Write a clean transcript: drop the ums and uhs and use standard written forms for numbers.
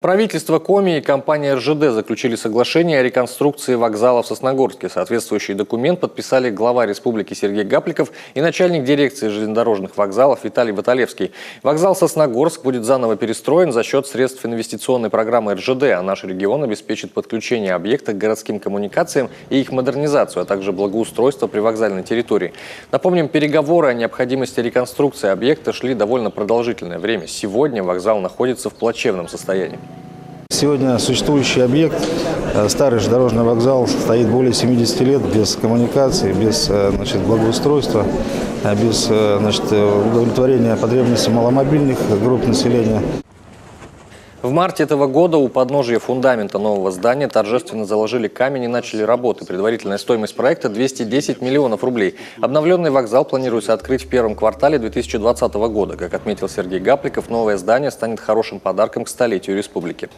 Правительство Коми и компания РЖД заключили соглашение о реконструкции вокзала в Сосногорске. Соответствующий документ подписали глава республики Сергей Гапликов и начальник дирекции железнодорожных вокзалов Виталий Баталевский. Вокзал Сосногорск будет заново перестроен за счет средств инвестиционной программы РЖД, а наш регион обеспечит подключение объекта к городским коммуникациям и их модернизацию, а также благоустройство привокзальной территории. Напомним, переговоры о необходимости реконструкции объекта шли довольно продолжительное время. Сегодня вокзал находится в плачевном состоянии. Сегодня существующий объект, старый железнодорожный вокзал, стоит более 70 лет без коммуникаций, без благоустройства, без удовлетворения потребностей маломобильных групп населения. В марте этого года у подножия фундамента нового здания торжественно заложили камень и начали работы. Предварительная стоимость проекта – 210 миллионов рублей. Обновленный вокзал планируется открыть в первом квартале 2020 года. Как отметил Сергей Гапликов, новое здание станет хорошим подарком к столетию республики.